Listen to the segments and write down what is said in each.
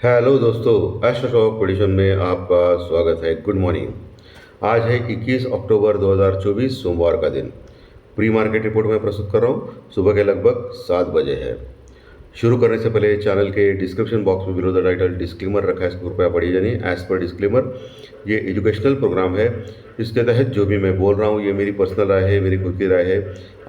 Hello दोस्तों, astro talk audition में आपका स्वागत है। Good morning. आज है 21 अक्टूबर 2024 सोमवार का दिन। प्री मार्केट रिपोर्ट में प्रस्तुत कर रहा हूँ। सुबह के लगभग 7 बजे है। शुरू करने से पहले चैनल के डिस्क्रिप्शन बॉक्स में बिलो द टाइटल डिस्क्लेमर रखा है, इसको कृपया पढ़िए जानिए। एज पर डिस्क्लेमर, ये एजुकेशनल प्रोग्राम है। इसके तहत जो भी मैं बोल रहा हूँ ये मेरी पर्सनल राय है, मेरी खुद की राय है।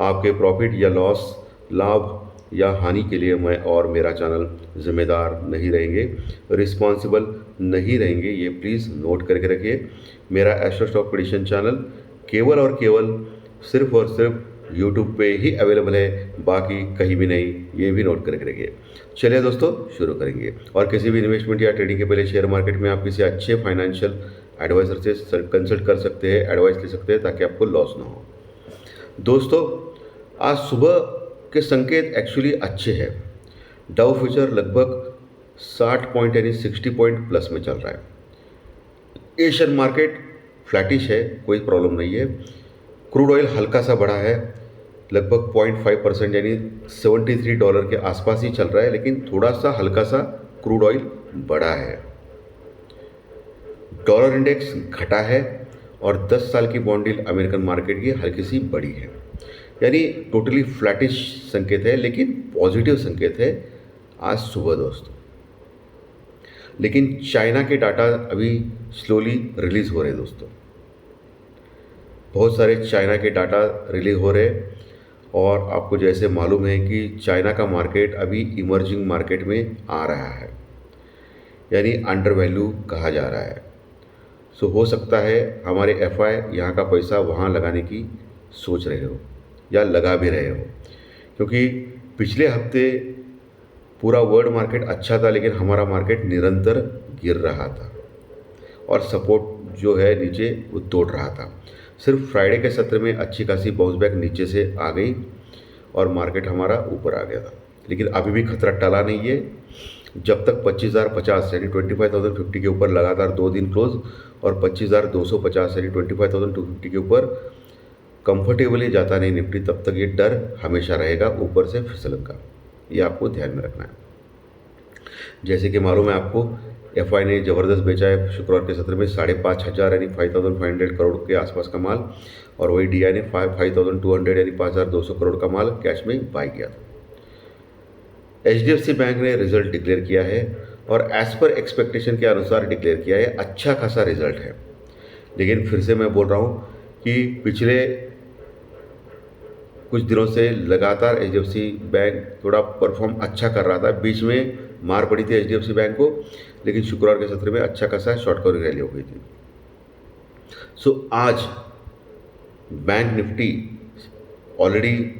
आपके प्रॉफिट या लॉस, लाभ या हानि के लिए मैं और मेरा चैनल जिम्मेदार नहीं रहेंगे, रिस्पॉन्सिबल नहीं रहेंगे। ये प्लीज़ नोट करके रखिए। मेरा एस्ट्रो स्टॉक प्रेडिक्शन चैनल केवल और केवल सिर्फ और सिर्फ यूट्यूब पे ही अवेलेबल है, बाकी कहीं भी नहीं। ये भी नोट करके रखिए। चलिए दोस्तों, शुरू करेंगे। और किसी भी इन्वेस्टमेंट या ट्रेडिंग के पहले शेयर मार्केट में आप किसी अच्छे फाइनेंशियल एडवाइज़र से कंसल्ट कर सकते हैं, एडवाइस ले सकते हैं, ताकि आपको लॉस ना हो। दोस्तों, आज सुबह के संकेत एक्चुअली अच्छे हैं। डाउ फ्यूचर लगभग 60 पॉइंट यानी 60 पॉइंट प्लस में चल रहा है। एशियन मार्केट फ्लैटिश है, कोई प्रॉब्लम नहीं है। क्रूड ऑयल हल्का सा बढ़ा है, लगभग 0.5% यानी $73 के आसपास ही चल रहा है, लेकिन थोड़ा सा हल्का सा क्रूड ऑयल बढ़ा है। डॉलर इंडेक्स घटा है और 10 साल की बॉन्ड डील अमेरिकन मार्केट की हल्की सी बढ़ी है। यानी टोटली फ्लैटिश संकेत है, लेकिन पॉजिटिव संकेत है आज सुबह दोस्तों। लेकिन चाइना के डाटा अभी स्लोली रिलीज़ हो रहे हैं दोस्तों। बहुत सारे चाइना के डाटा रिलीज हो रहे हैं, और आपको जैसे मालूम है कि चाइना का मार्केट अभी इमर्जिंग मार्केट में आ रहा है, यानी अंडर वैल्यू कहा जा रहा है। सो हो सकता है हमारे एफआई यहाँ का पैसा वहाँ लगाने की सोच रहे हो या लगा भी रहे हो, क्योंकि पिछले हफ्ते पूरा वर्ल्ड मार्केट अच्छा था, लेकिन हमारा मार्केट निरंतर गिर रहा था और सपोर्ट जो है नीचे वो तोड़ रहा था। सिर्फ फ्राइडे के सत्र में अच्छी खासी बाउंस बैक नीचे से आ गई और मार्केट हमारा ऊपर आ गया था। लेकिन अभी भी खतरा टला नहीं है। जब तक 25,050 यानी 25,050 के ऊपर लगातार 2 दिन क्लोज और 25,250 यानी 25,250 के ऊपर कंफर्टेबली जाता नहीं निफ्टी, तब तक ये डर हमेशा रहेगा ऊपर से फिसलन का। ये आपको ध्यान में रखना है। जैसे कि मालूम है आपको, एफआई ने ज़बरदस्त बेचा है शुक्रवार के सत्र में 5,500 यानी 5,500 करोड़ के आसपास का माल, और वही डीआई ने 5,200 यानी 5,200 करोड़ का माल कैश में बाई किया था। एचडीएफसी बैंक ने रिजल्ट डिक्लेयर किया है और एज पर एक्सपेक्टेशन के अनुसार डिक्लेयर किया है। अच्छा खासा रिजल्ट है, लेकिन फिर से मैं बोल रहा हूँ कि पिछले कुछ दिनों से लगातार एचडीएफसी बैंक थोड़ा परफॉर्म अच्छा कर रहा था। बीच में मार पड़ी थी एचडीएफसी बैंक को, लेकिन शुक्रवार के सत्र में अच्छा खासा शॉर्ट कवरिंग रैली हो गई थी। सो आज बैंक निफ्टी ऑलरेडी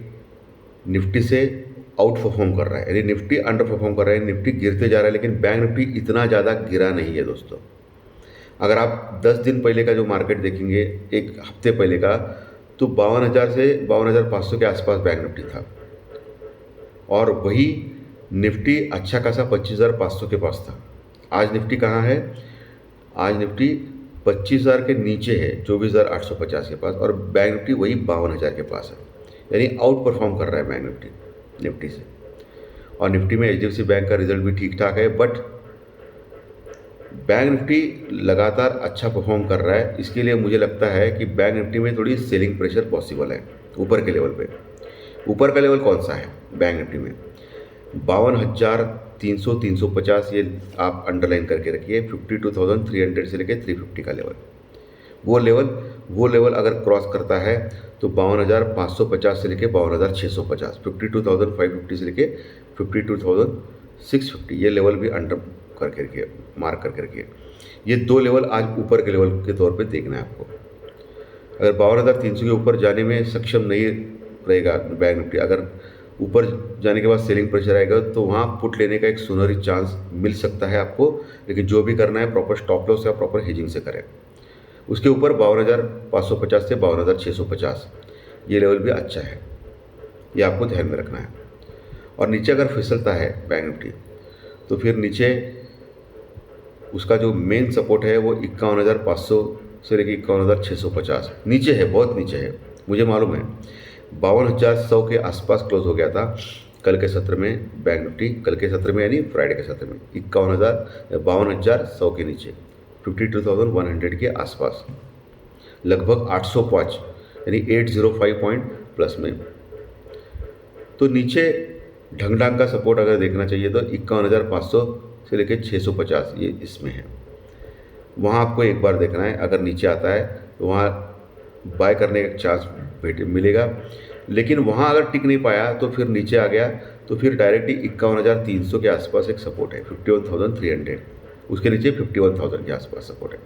निफ्टी से आउट परफॉर्म कर रहा है, यानी निफ्टी अंडर परफॉर्म कर रहा है। निफ्टी गिरते जा रहा है, लेकिन बैंक निफ्टी इतना ज़्यादा गिरा नहीं है दोस्तों। अगर आप 10 दिन पहले का जो मार्केट देखेंगे, एक हफ्ते पहले का, तो 52,000 से 52,500 के आसपास बैंक निफ्टी था, और वही निफ्टी अच्छा खासा 25,500 के पास था। आज निफ्टी कहाँ है? आज निफ्टी 25,000 के नीचे है, 24,850 के पास, और बैंक निफ्टी वही 52,000 के पास है। यानी आउट परफॉर्म कर रहा है बैंक निफ्टी से। और निफ्टी में एचडीएफसी बैंक का रिजल्ट भी ठीक ठाक है, बट बैंक निफ्टी लगातार अच्छा परफॉर्म कर रहा है। इसके लिए मुझे लगता है कि बैंक निफ्टी में थोड़ी सेलिंग प्रेशर पॉसिबल है ऊपर के लेवल पे। ऊपर का लेवल कौन सा है बैंक निफ्टी में? 52,300 350, ये आप अंडरलाइन करके रखिए। 52,300 से लेकर 350 का लेवल, वो लेवल अगर क्रॉस करता है तो 52,550 से लेकर 52,650, 52,550 से लेकर 52,650, ये लेवल भी अंडर करके रखिए, मार्क करके रखिए। ये 2 लेवल आज ऊपर के लेवल के तौर पे देखना है आपको। अगर 52,300 के ऊपर जाने में सक्षम नहीं रहेगा बैंक निफ्टी, अगर ऊपर जाने के बाद सेलिंग प्रेशर आएगा, तो वहाँ पुट लेने का एक सुनहरी चांस मिल सकता है आपको। लेकिन जो भी करना है प्रॉपर स्टॉप लॉस या प्रॉपर हेजिंग से करें। उसके ऊपर 52,550 से 52,650, ये लेवल भी अच्छा है, ये आपको ध्यान में रखना है। और नीचे अगर फिसलता है बैंक निफ्टी, तो फिर नीचे उसका जो मेन सपोर्ट है वो 51,500 से लेकर 51,650 नीचे है, बहुत नीचे है। मुझे मालूम है 52,100 के आसपास क्लोज हो गया था कल के सत्र में बैंक निफ्टी, कल के सत्र में यानी फ्राइडे के सत्र में 52,100 के नीचे 52,100 के आसपास लगभग 805 यानी 805 पॉइंट प्लस में। तो नीचे ढंग ढंग का सपोर्ट अगर देखना चाहिए तो 51,500 से लेकर 650 ये इसमें है। वहाँ आपको एक बार देखना है, अगर नीचे आता है तो वहाँ बाय करने का चांस मिलेगा। लेकिन वहाँ अगर टिक नहीं पाया तो फिर नीचे आ गया तो फिर डायरेक्टली 51,300 के आसपास एक सपोर्ट है, 51,300। उसके नीचे 51,000 के आसपास सपोर्ट है।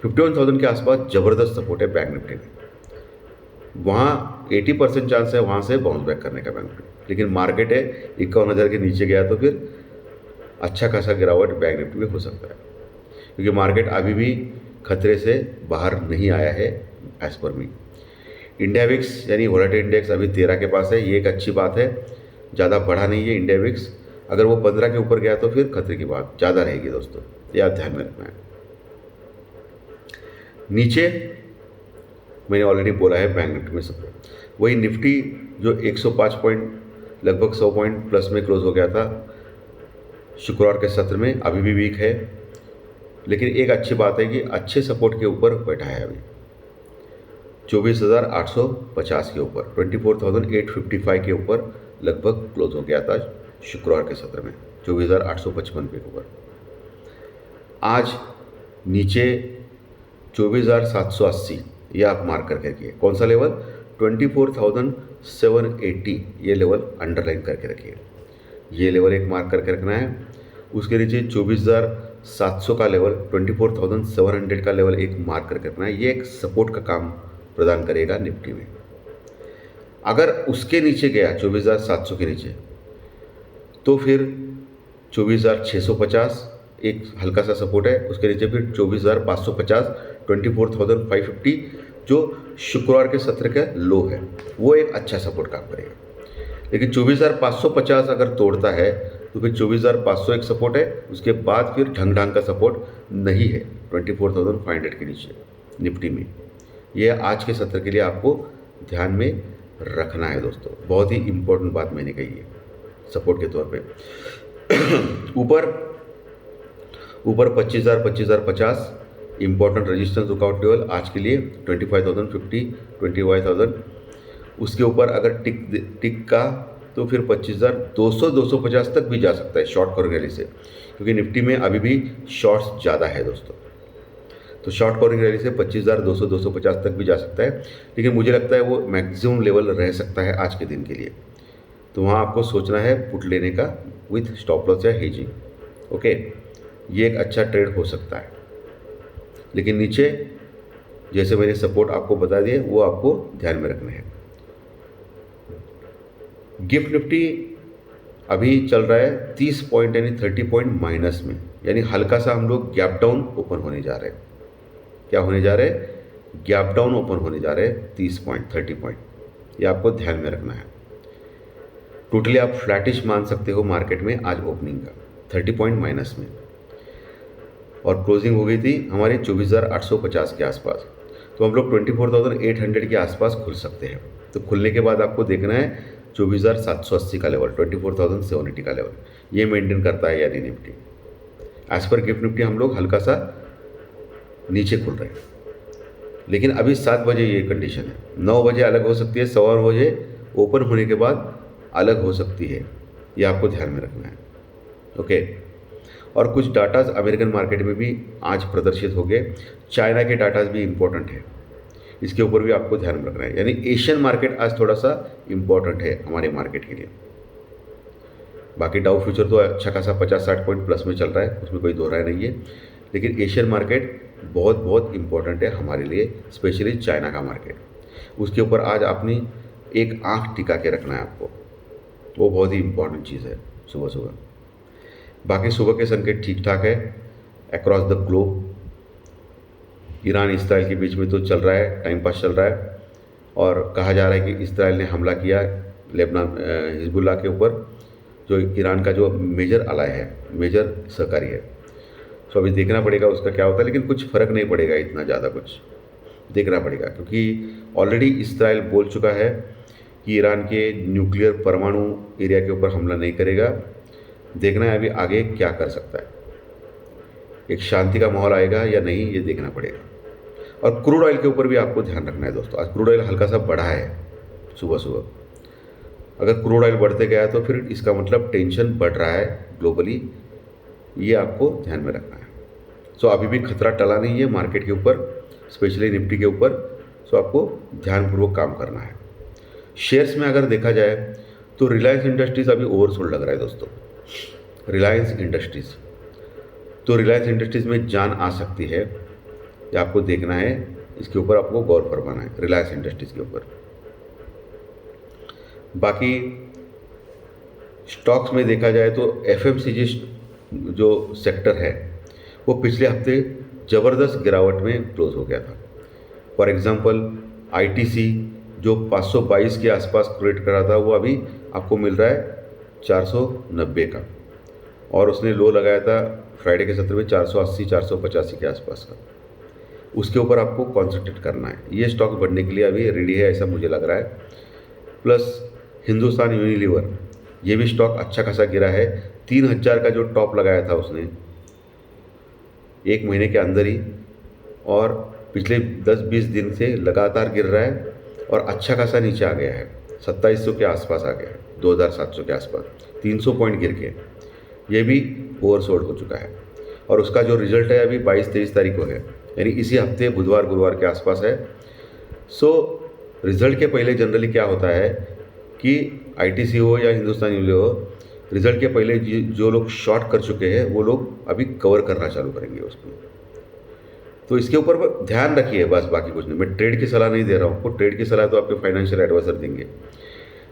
51,000 के आसपास ज़बरदस्त सपोर्ट है बैंक निफ्टी में। वहाँ 80% चांस है वहाँ से बाउंस बैक करने का बैंक निफ्टी। लेकिन मार्केट है 51,000 के नीचे गया तो फिर अच्छा खासा गिरावट बैंक निफ्टी में हो सकता है, क्योंकि मार्केट अभी भी खतरे से बाहर नहीं आया है एज पर मी। इंडिया विक्स यानी वोलेटाइल इंडेक्स अभी 13 के पास है, ये एक अच्छी बात है, ज़्यादा बढ़ा नहीं है इंडिया विक्स। अगर वो 15 के ऊपर गया तो फिर खतरे की बात ज़्यादा रहेगी दोस्तों, ये आप ध्यान में रखना है। नीचे मैंने ऑलरेडी बोला है बैंक निफ्टी में सपोर्ट, वही निफ्टी जो 105 पॉइंट लगभग 100 पॉइंट प्लस में क्लोज हो गया था शुक्रवार के सत्र में, अभी भी वीक है। लेकिन एक अच्छी बात है कि अच्छे सपोर्ट के ऊपर बैठा है अभी 24,850 के ऊपर, 24,855 के ऊपर लगभग क्लोज हो गया था शुक्रवार के सत्र में, 24,855 के ऊपर। आज नीचे 24,780 ये आप मार्क करके रखिए। कौन सा लेवल? 24,780 ये लेवल अंडरलाइन करके रखिए। ये लेवल एक मार्क करके रखना है। उसके नीचे 24,700 का लेवल, 24,700 का लेवल एक मार्क करके रखना है। ये एक सपोर्ट का काम प्रदान करेगा निफ्टी में। अगर उसके नीचे गया 24,700 के नीचे तो फिर 24,650 एक हल्का सा सपोर्ट है। उसके नीचे फिर 24,550, 24,550 जो शुक्रवार के सत्र का लो है, वो एक अच्छा सपोर्ट काम करेगा। लेकिन 24,550 अगर तोड़ता है तो फिर 24,500 एक सपोर्ट है। उसके बाद फिर ढंग ढंग का सपोर्ट नहीं है 24,500 के नीचे निफ्टी में। यह आज के सत्र के लिए आपको ध्यान में रखना है दोस्तों, बहुत ही इम्पोर्टेंट बात मैंने कही है सपोर्ट के तौर पे। ऊपर 25,000 25,050 इम्पोर्टेंट रेजिस्टेंस रुकआउट लेवल आज के लिए 25,050 25,000। उसके ऊपर अगर टिक का तो फिर 25,200 250 तक भी जा सकता है शॉर्ट कवरिंग रैली से, क्योंकि निफ्टी में अभी भी शॉर्ट्स ज़्यादा है दोस्तों। तो शॉर्ट कवरिंग रैली से 25,200 250 तक भी जा सकता है। लेकिन मुझे लगता है वो मैक्सिमम लेवल रह सकता है आज के दिन के लिए। तो वहाँ आपको सोचना है पुट लेने का विथ स्टॉप लॉस या हेजिंग। ओके, ये एक अच्छा ट्रेड हो सकता है। लेकिन नीचे जैसे मैंने सपोर्ट आपको बता दिए वो आपको ध्यान में रखने हैं। गिफ्ट निफ्टी अभी चल रहा है 30 पॉइंट यानी 30 पॉइंट माइनस में, यानी हल्का सा हम लोग गैप डाउन ओपन होने जा रहे हैं। क्या होने जा रहे हैं? गैप डाउन ओपन होने जा रहे हैं 30 पॉइंट 30 पॉइंट, ये आपको ध्यान में रखना है। टोटली आप फ्लैटिश मान सकते हो मार्केट में आज ओपनिंग का 30 पॉइंट माइनस में, और क्लोजिंग हो गई थी हमारी 24,850 के आसपास। तो हम लोग 24,800 के आसपास खुल सकते हैं। तो खुलने के बाद आपको देखना है 24,780 का लेवल, 24,780 का लेवल ये मेंटेन करता है या नहीं Nifty. As per GIFT Nifty हम लोग हल्का सा नीचे खुल रहे हैं, लेकिन अभी 7 बजे ये कंडीशन है। 9 बजे अलग हो सकती है, 9:15 बजे ओपन होने के बाद अलग हो सकती है, ये आपको ध्यान में रखना है। ओके, और कुछ डाटाज अमेरिकन मार्केट में भी आज प्रदर्शित हो गए। चाइना के डाटाज भी इम्पोर्टेंट है, इसके ऊपर भी आपको ध्यान रखना है। यानी एशियन मार्केट आज थोड़ा सा इम्पोर्टेंट है हमारे मार्केट के लिए। बाकी डाउ फ्यूचर तो अच्छा खासा 50-60 पॉइंट प्लस में चल रहा है, उसमें कोई दो राय नहीं है। लेकिन एशियन मार्केट बहुत बहुत इम्पोर्टेंट है हमारे लिए, स्पेशली चाइना का मार्केट। उसके ऊपर आज अपनी एक आंख टिका के रखना है आपको, वो बहुत ही इम्पोर्टेंट चीज़ है सुबह सुबह। बाकी सुबह के संकेत ठीक ठाक है across the globe. Iran Israel के बीच में तो चल रहा है, टाइम पास चल रहा है, और कहा जा रहा है कि इसराइल ने हमला किया लेबनान हिजबुल्लाह के ऊपर, जो ईरान का जो मेजर अलाय है, मेजर सहकारी है। तो अभी देखना पड़ेगा उसका क्या होता है, लेकिन कुछ फ़र्क नहीं पड़ेगा, इतना ज़्यादा कुछ देखना पड़ेगा, क्योंकि ऑलरेडी इसराइल बोल चुका है कि ईरान के न्यूक्लियर परमाणु एरिया के ऊपर हमला नहीं करेगा। देखना है अभी आगे क्या कर सकता है, एक शांति का माहौल आएगा या नहीं, ये देखना पड़ेगा। और क्रूड ऑयल के ऊपर भी आपको ध्यान रखना है दोस्तों। आज क्रूड ऑयल हल्का सा बढ़ा है सुबह सुबह। अगर क्रूड ऑयल बढ़ते गया तो फिर इसका मतलब टेंशन बढ़ रहा है ग्लोबली, ये आपको ध्यान में रखना है। सो अभी भी खतरा टला नहीं है मार्केट के ऊपर, स्पेशली निफ्टी के ऊपर। सो आपको ध्यानपूर्वक काम करना है। शेयर्स में अगर देखा जाए तो रिलायंस इंडस्ट्रीज़ अभी ओवरसोल्ड लग रहा है दोस्तों। रिलायंस इंडस्ट्रीज़, तो रिलायंस इंडस्ट्रीज़ में जान आ सकती है, ये आपको देखना है, इसके ऊपर आपको गौर फरमाना है रिलायंस इंडस्ट्रीज़ के ऊपर। बाकी स्टॉक्स में देखा जाए तो एफएमसीजी जो सेक्टर है वो पिछले हफ्ते ज़बरदस्त गिरावट में क्लोज हो गया था। फॉर एग्जांपल आईटीसी जो 522 के आसपास क्रिएट कर रहा था, वो अभी आपको मिल रहा है 490 का, और उसने लो लगाया था फ्राइडे के सत्र में 480 485 के आसपास का। उसके ऊपर आपको कॉन्सेंट्रेट करना है। ये स्टॉक बढ़ने के लिए अभी रेडी है, ऐसा मुझे लग रहा है। प्लस हिंदुस्तान यूनिलीवर, ये भी स्टॉक अच्छा खासा गिरा है। 3000 का जो टॉप लगाया था उसने एक महीने के अंदर ही, और पिछले 10-20 दिन से लगातार गिर रहा है और अच्छा खासा नीचे आ गया है। 2700 के आसपास आ गया है, 2700 के आसपास 300 पॉइंट गिर के ये भी ओवरसोल्ड हो चुका है। और उसका जो रिजल्ट है अभी 22-23 तारीख को है, यानी इसी हफ्ते बुधवार गुरुवार के आसपास है। सो रिजल्ट के पहले जनरली क्या होता है कि आईटीसी हो या हिंदुस्तान यूनिलीवर हो, रिजल्ट के पहले जो लोग शॉर्ट कर चुके हैं वो लोग अभी कवर करना चालू करेंगे उसको। तो इसके ऊपर ध्यान रखिए बस, बाकी कुछ नहीं। मैं ट्रेड की सलाह नहीं दे रहा हूँ आपको, ट्रेड की सलाह तो आपके फाइनेंशियल एडवाइजर देंगे,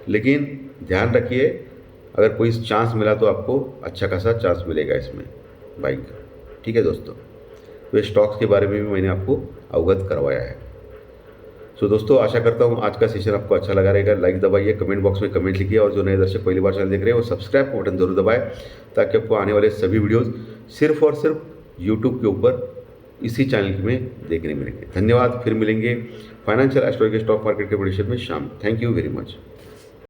लेकिन ध्यान रखिए अगर कोई चांस मिला तो आपको अच्छा खासा चांस मिलेगा इसमें बाइंग का। ठीक है दोस्तों, तो ये स्टॉक्स के बारे में भी मैंने आपको अवगत करवाया है। सो दोस्तों, आशा करता हूँ आज का सेशन आपको अच्छा लगा रहेगा। लाइक दबाइए, कमेंट बॉक्स में कमेंट लिखिए, और जो नए दर्शक पहली बार चैनल देख रहे हैं वो सब्सक्राइब का बटन जरूर दबाएं, ताकि आपको आने वाले सभी वीडियोज़ सिर्फ और सिर्फ यूट्यूब के ऊपर इसी चैनल में देखने मिलेंगे। धन्यवाद, फिर मिलेंगे फाइनेंशियल एस्ट्रोलॉजी स्टॉक मार्केट के प्रेडिक्शन में शाम। Thank you very much.